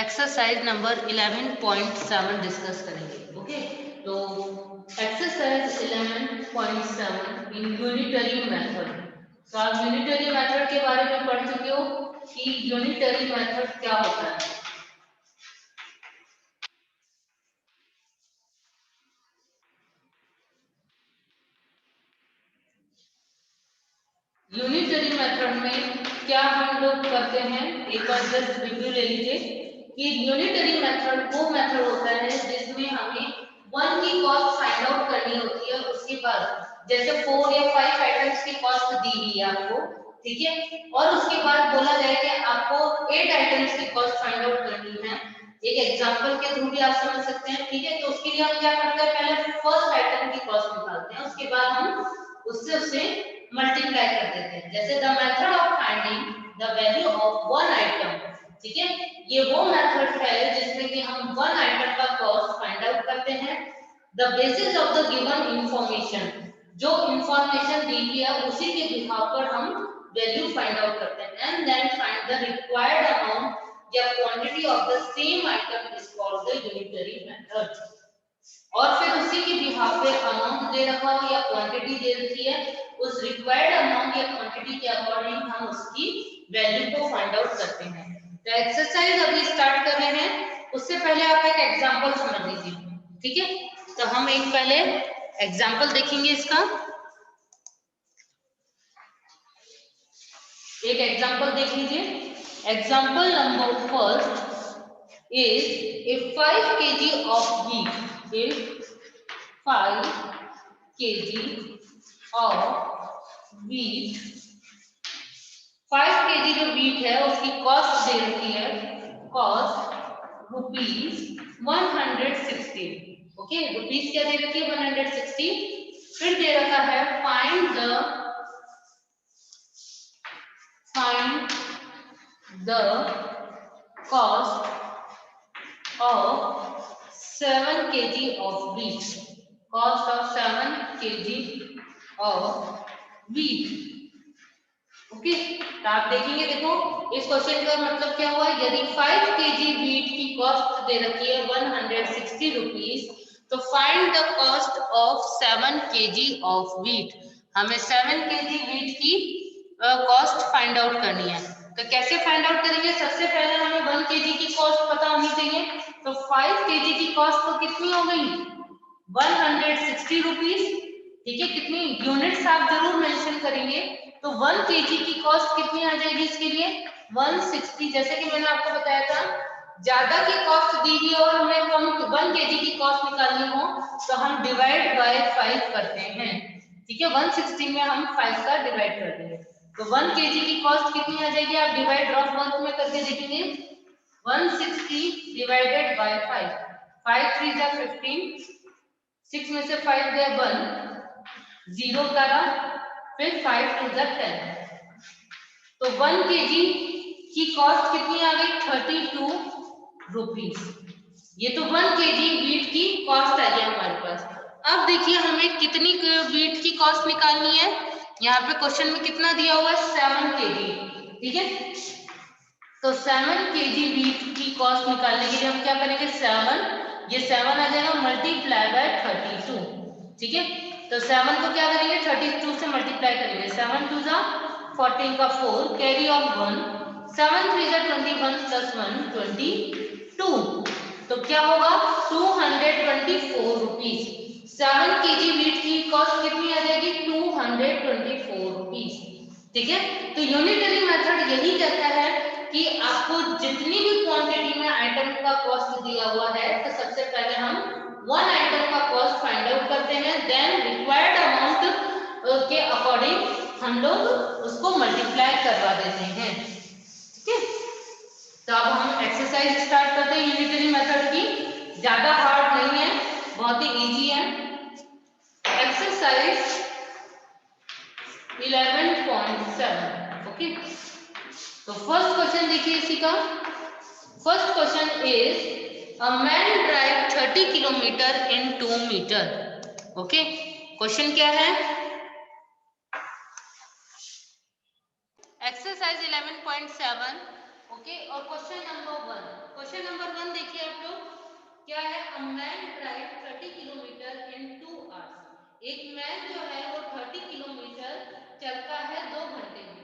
Exercise number 11.7 discuss करेंगे। Okay, तो exercise 11.7 इन unitary method. तो आप यूनिटरी मेथड के बारे में पढ़ चुके हो कि यूनिटरी मेथड क्या होता है। यूनिटरी मेथड में क्या हम लोग करते हैं, एक बार जस्ट रिव्यू ले लीजिए कि यूनिटरी मेथड वो मेथड होता है जिसमें हमें वन की कॉस्ट फाइंड आउट करनी होती है। उसके बाद जैसे 4 या 5 आइटम्स की कॉस्ट दी हुई है आपको, ठीक है, और उसके बाद बोला जाए कि आपको 8 आइटम्स की कॉस्ट फाइंड आउट करनी है। एक एग्जांपल के थ्रू भी आप समझ सकते हैं, ठीक है। तो उसके लिए हम क्या करते हैं, पहले फर्स्ट आइटम की कॉस्ट निकालते हैं, उसके बाद हम उससे मल्टीप्लाई कर देते हैं। जैसे the method of finding the value of one item, ठीक है, ये वो मेथड है जिसमें कि हम वन आइटम का कॉस्ट फाइंड आउट करते हैं। The basis of the given information, जो इंफॉर्मेशन दी हुई है उसी के बिहाफ पर हम वैल्यू फाइंड आउट करते हैं। And then find the required amount या quantity of the same item is called the unitary method. और फिर उसी के बिहाफ पे अमाउंट दे रखा हो या क्वांटिटी दे रखी है, उस रिक्वायर्ड अमाउंट या क्वांटिटी के अकॉर्डिंग हम उसकी वैल्यू को फाइंड आउट करते हैं। तो एक्सरसाइज अभी स्टार्ट कर रहे हैं, उससे पहले आप एक एग्जांपल समझ लीजिए, ठीक है। तो हम एक पहले एग्जांपल देखेंगे इसका। एक एग्जांपल देख लीजिए। Example number first is if 5 kg of wheat, if 5 kg of wheat, 5 kg जो wheat है उसकी कॉस्ट दे रखी है, कॉस्ट ₹160। ओके, रुपीज क्या दे रखी है, 160। फिर दे रखा है find the cost of 7 kg of wheat, cost of 7 kg of wheat। Okay, तो आप देखेंगे, देखो इस क्वेश्चन का मतलब क्या हुआ, यदि 5 kg wheat की कॉस्ट दे रखी है 160 रुपीज, तो find the cost of 7 kg of wheat। हमें 7 kg wheat की कॉस्ट फाइंड आउट करनी है। तो कैसे फाइंड आउट करेंगे, सबसे पहले हमें 1 kg की कॉस्ट पता होनी चाहिए। तो 5 kg की कॉस्ट तो कितनी हो गई, 160 रुपीज, ठीक है। कितनी यूनिट्स आप जरूर मेंशन करेंगे। तो 1 kg की कॉस्ट कितनी आ जाएगी इसके लिए, 160। जैसे कि मैंने आपको बताया था, ज्यादा की कॉस्ट दी हुई और हमें कम 1 kg की कॉस्ट निकालनी हो तो हम डिवाइड बाय 5 करते हैं, ठीक है। 160 में हम 5 का डिवाइड कर देंगे। तो 1 kg की कॉस्ट कितनी आ जाएगी, आप डिवाइड रफ वर्क में करके देखेंगे। 160 डिवाइडेड बाय 5, 5 3 जा 15, 6 में से 5 गया 1, 0 करा, फिर 5 2 जा 10। तो 1 kg की कॉस्ट कितनी आ गई, 32 रुपीज। ये तो 1 kg वीट की कॉस्ट आ गई हमारे पास। अब देखिए हमें कितनी वीट की कॉस्ट निकालनी है। यहाँ पे क्वेश्चन में कितना दिया हुआ है, 7 kg, ठीक है। तो 7 kg वीट की कॉस्ट निकालने के लिए हम क्या करेंगे, 7, ये 7 आ जाएगा मल्टीप्लाई बाय 32, ठीक है। तो 7 को क्या करेंगे, 32 से मल्टीप्लाई करेंगे, 7 2 जा 14 का 4, कैरी ऑफ 1, 7 3 जा 21 प्लस 1 22। तो क्या होगा, 224 रुपीज। 7 kg वीट की कॉस्ट कितनी आ जाएगी, 224 रुपीज, ठीक है। तो यूनिटरी मेथड यही कहता है कि आपको जितनी भी क्वांटिटी में आइटम का कॉस्ट दिया हुआ है, तो सबसे पहले हम वन आइटम का कॉस्ट फाइंड आउट करते हैं, देन रिक्वायर्ड अमाउंट के अकॉर्डिंग हम लोग उसको मल्टीप्लाई करवा देते हैं, ठीक है। तो अब हम एक्सरसाइज स्टार्ट करते हैं यूनिटरी मेथड की। ज्यादा हार्ड नहीं है, बहुत ही इजी है। Exercise 11.7, okay. तो फर्स्ट क्वेश्चन देखिए इसी का। First question is a man drive 30 kilometre in 2 metre. Okay, question क्या है, एक्सरसाइज 11.7, ओके। और question number 1, question question number 1 देखिए आप लोग, क्या है, a man drive 30 kilometre in 2 hours. एक मैन जो है वो 30 किलोमीटर चलता है 2 घंटे में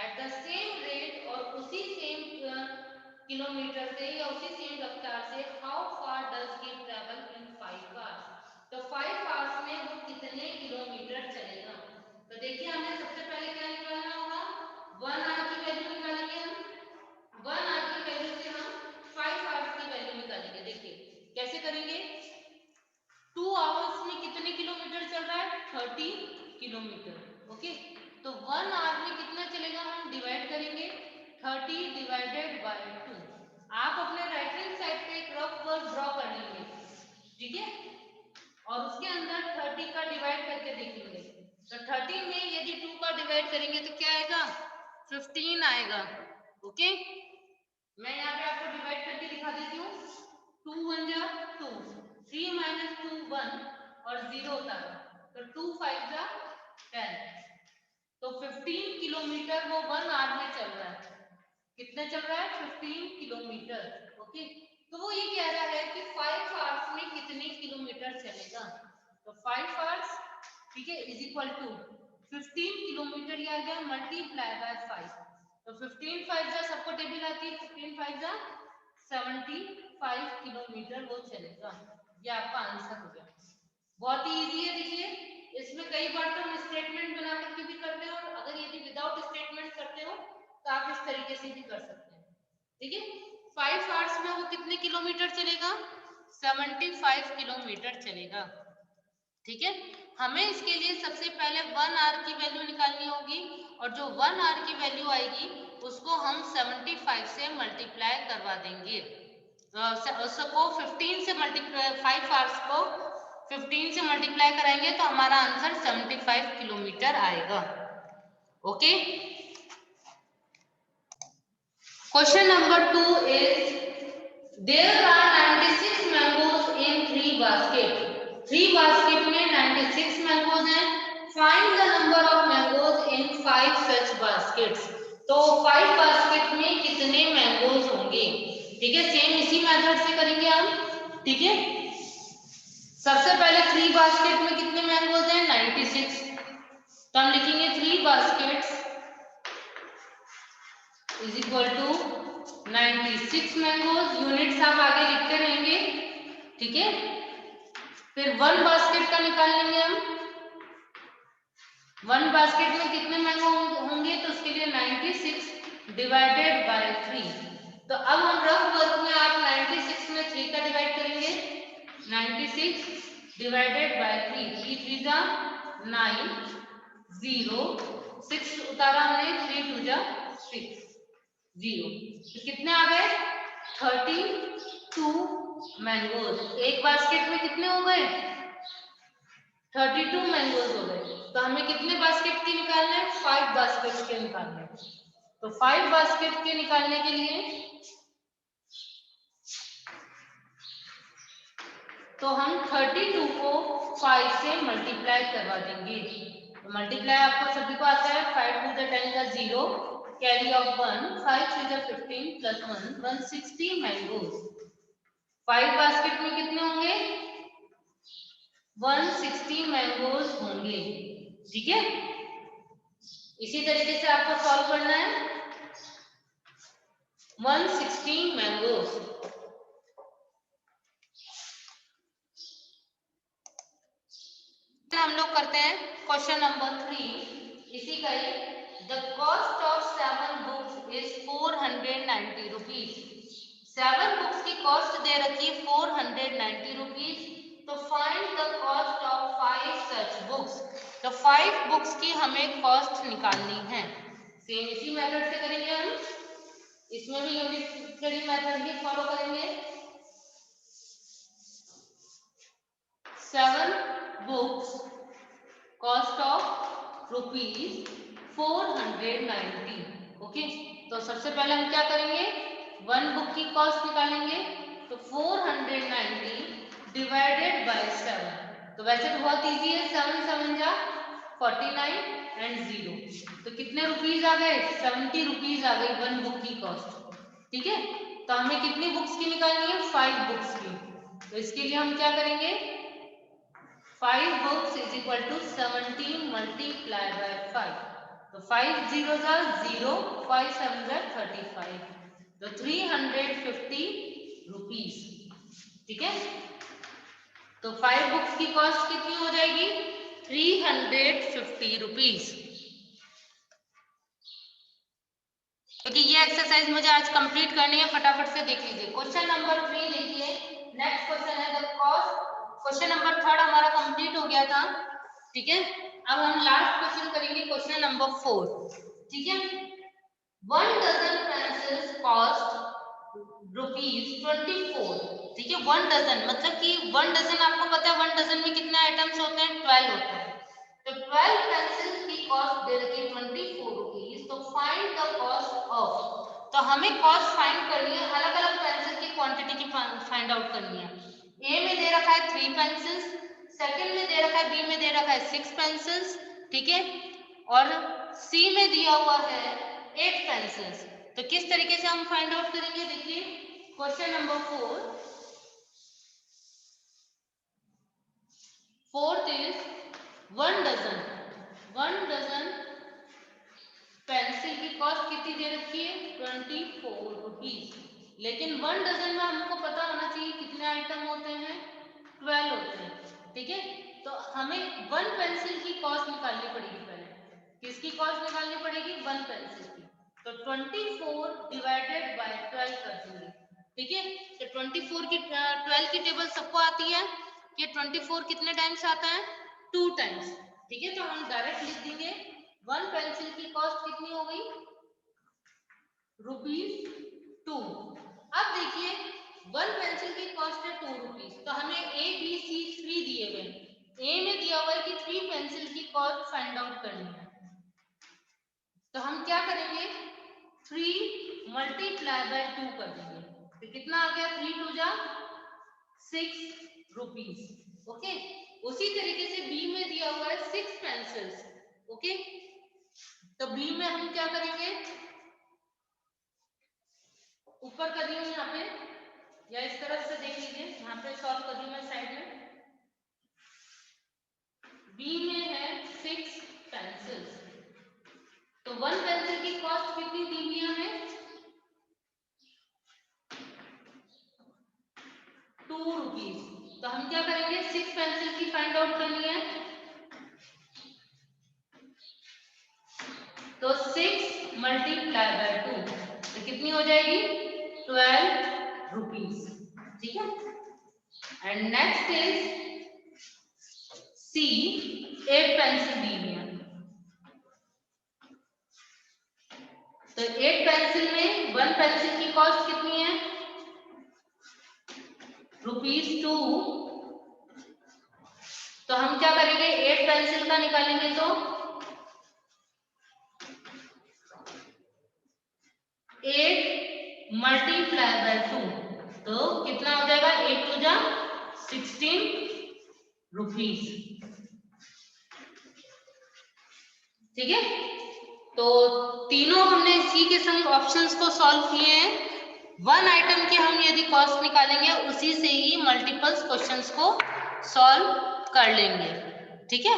एट द सेम रेट, और उसी सेम किलोमीटर से या उसी सेम रफ्तार से, how far does he travel in 5 hours. तो 5 आवर्स में वो कितने किलोमीटर चलेगा। तो देखिए हमें सबसे पहले क्या निकालना होगा, 1 आवर की वैल्यू निकालेंगे हम। 1 आवर की वैल्यू से हम 5 आवर्स की वैल्यू निकालेंगे। देखिए कैसे करेंगे, 2 आवर्स में कितने किलोमीटर चल रहा है, 30 किलोमीटर। ओके, तो 1 आवर में कितना चलेगा, हम डिवाइड करेंगे 30 डिवाइडेड बाय 2। आप अपने राइट हैंड साइड पे एक रफ कर्व ड्रॉ कर लेंगे, ठीक है, और उसके अंदर 30 का डिवाइड करके देखेंगे। तो 30 में यदि 2 का डिवाइड करेंगे तो क्या आएगा, 15 आएगा। ओके, मैं यहाँ पे आपको डिवाइड करके दिखा देती हूँ। 2 1 जा 2, 3 माइनस 2 1 और 0 होता है, तो 2 5 जा 10। तो 15 किलोमीटर वो 1 आवर में चल रहा है। कितना चल रहा है, 15 किलोमीटर। ओके, तो वो ये कह रहा है कि 5 आवर्स में कितने किलोमीटर चलेगा। तो 5 आवर्स, ठीक है, इज इक्वल टू 15 किलोमीटर, ये आ गया मल्टीप्लाई बाय 5। तो 15 5 जा, सबको टेबल आती है, 15 5 जा 75 किलोमीटर वो चलेगा। ये आपका आंसर हो गया। बहुत ही इजी है। देखिए इसमें कई बार तो हम स्टेटमेंट बना करके भी करते हैं, और अगर यदि विदाउट स्टेटमेंट करते हो तो आप इस तरीके से भी कर सकते हैं। ठीक है, 5 आवर्स में वो कितने किलोमीटर चलेगा, 75 किलोमीटर चलेगा। ठीक है, हमें इसके लिए सबसे पहले 1 आवर की वैल्यू निकालनी होगी, और जो 1 आवर की वैल्यू आएगी उसको हम 75 से मल्टीप्लाई करवा देंगे। उसको 15 से मल्टीप्लाई, 5 आवर्स को 15 से मल्टीप्लाई कराएंगे तो हमारा आंसर 75 किलोमीटर आएगा। Okay, question number 2 is there are 96 mangoes in 3 basket. 3 basket में 96 मैंगोज हैं। Find the number of mangoes in 5 such baskets. तो 5 बास्केट में कितने मैंगोज होंगे। ठीक है, सेम इसी मेथड से करेंगे हम। ठीक है, सबसे पहले 3 बास्केट में कितने मैंगोज हैं, 96। तो हम लिखेंगे 3 baskets is equal to 96 mangoes. Units आप आगे लिखते रहेंगे। ठीक है, फिर 1 बास्केट का निकाल लेंगे हम। 1 बास्केट में कितने मैंगो होंगे, तो उसके लिए 96 डिवाइडेड बाय 3। तो अब हम रफ वर्क में आप 96 में 3 का डिवाइड करेंगे, 96 डिवाइडेड बाय 3, 3 3 जा 9, 0 6 उतारा हमने, 3 2 जा 6, 0। तो कितने आ गए, 32 मैंगोज। एक बास्केट में कितने हो गए, 32 मैंगोज हो गए। तो हमें कितने बास्केट के निकालने हैं, 5 बास्केट के निकालने हैं। तो 5 बास्केट के निकालने के लिए तो हम 32 को 5 से मल्टीप्लाई करवा देंगे। तो मल्टीप्लाई आपको सभी को आता है, 5 टू द 10 का 0, carry off 1, 5 three the 15 plus 1, 160 mangoes. 5 basket में कितने होंगे, 160 मैंगोज होंगे। ठीक है, इसी तरीके से आपको सॉल्व करना है 160 मैंगोज। हम लोग करते हैं क्वेश्चन नंबर 3 इसी का ही। The cost of 7 books is 490 rupees. 7 books की कॉस्ट दे रखी है 490 रुपीज। तो find the cost of 5 such books. तो 5 बुक्स की हमें कॉस्ट निकालनी है। सेम इसी मेथड से करेंगे हम, इसमें भी यूनिट मेथड ही फॉलो करेंगे। 7 books cost of rupees 490। Okay, तो सबसे पहले हम क्या करेंगे, 1 बुक की कॉस्ट निकालेंगे। तो 490 डिवाइडेड बाय 7। तो वैसे तो बहुत इजी है, 7 7 जा 49 एंड 0। तो कितने रुपीज आ गए, 70 रुपीज आ गई 1 बुक की कॉस्ट। ठीक है, तो हमें कितनी बुक्स की निकालनी है? 5 बुक्स की। तो इसके लिए हम क्या करेंगे? 5 books is equal to 17 multiplied by 5. तो 5 zeros are 0, 5 sevens are 35. तो 350 rupees। ठीक है, तो 5 बुक्स की कॉस्ट कितनी हो जाएगी? 350 रुपीज। क्योंकि ये एक्सरसाइज मुझे आज कंप्लीट करनी है, फटाफट से देख लीजिए। क्वेश्चन नंबर 3 देखिए, नेक्स्ट क्वेश्चन है द कॉस्ट। क्वेश्चन नंबर 3 हमारा कंप्लीट हो गया था। ठीक है, अब हम लास्ट क्वेश्चन करेंगे, क्वेश्चन नंबर 4। ठीक है, 1 डजन पेंसिल्स कॉस्ट ₹24। ठीक है, 1 डजन मतलब कि 1 डजन, आपको पता है 1 डजन में कितने आइटम्स होते हैं? 12 होते हैं। तो 12 पेंसिल की कॉस्ट दे रखी है 24 रुपीज। तो फाइंड द कॉस्ट ऑफ, तो हमें कॉस्ट फाइंड करनी है, अलग अलग पेंसिल की क्वांटिटी की फाइंड आउट करनी है। ए में दे रखा है 3 पेंसिल्स, सेकंड में दे रखा है, बी में दे रखा है 6 पेंसिल्स। ठीक है, और सी में दिया हुआ है 8 पेंसिल्स। तो किस तरीके से हम फाइंड आउट करेंगे? देखिए question number 4। Fourth is 1 dozen. 1 dozen pencil की कॉस्ट कितनी दे रखी है? 24 रुपीज। लेकिन 1 डजन में हमको पता होना चाहिए कितने आइटम होते हैं? 12 होते हैं। ठीक है, तो हमें 1 पेंसिल की कॉस्ट निकालनी पड़ेगी। पहले किसकी कॉस्ट निकालनी पड़ेगी? 1 पेंसिल की। तो 24 डिवाइडेड बाय 12 कर देंगे। ठीक है, तो 24 की 12 की टेबल सबको आती है कि 24 कितने टाइम्स आता है? 2 टाइम्स। ठीक है, तो हम डायरेक्ट लिख देंगे 1 पेंसिल की कॉस्ट कितनी हो गई? ₹2। अब देखिए 1 पेंसिल की कॉस्ट है 2 रुपीज। तो हमें ए बी सी 3 दिए हुए। ए में दिया हुआ है कि 3 पेंसिल की कॉस्ट फाइंड आउट करनी है। तो हम क्या करेंगे? 3 मल्टीप्लाई बाय 2 कर देंगे। तो कितना आ गया? 3 2 जा 6 रुपीज। ओके, उसी तरीके से बी में दिया हुआ है 6 पेंसिल्स। ओके, तो बी में हम क्या करेंगे? ऊपर कर रही हूँ यहाँ पे, या इस तरफ से देख लीजिए, यहाँ पे सॉल्व कर रही हूँ मैं साइड में। बी में है 6 पेंसिल्स। तो 1 पेंसिल की कॉस्ट कितनी दी हुई है हमें? 2 रुपीज। तो हम क्या करेंगे? 6 पेंसिल की फाइंड आउट करनी है। तो 6 मल्टीप्लाई बाय 2 तो कितनी हो जाएगी? 12 रुपीज। ठीक है, and next is C, 8 pencil दी हुई है। तो 8 पेंसिल में 1 पेंसिल की कॉस्ट कितनी है? ₹2। तो हम क्या करेंगे? 8 पेंसिल का निकालेंगे तो 8 मल्टीप्लाई बाय 2 तो कितना हो जाएगा? 8 2 जा 16 रुपीज। ठीक है, तो तीनों हमने इसी के संग ऑप्शंस को सॉल्व किए हैं। 1 आइटम की हम यदि कॉस्ट निकालेंगे उसी से ही मल्टीपल्स क्वेश्चंस को सॉल्व कर लेंगे। ठीक है,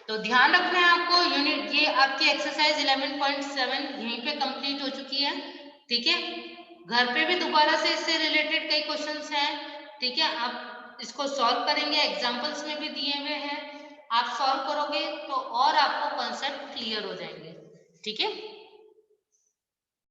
तो ध्यान रखना है आपको। यूनिट ये आपकी एक्सरसाइज 11.7 यहीं पे कंप्लीट हो चुकी है। ठीक है, घर पे भी दोबारा से इससे रिलेटेड कई क्वेश्चंस हैं। ठीक है, आप इसको सॉल्व करेंगे, एग्जांपल्स में भी दिए हुए हैं, आप सॉल्व करोगे तो और आपको कॉन्सेप्ट क्लियर हो जाएंगे। ठीक है।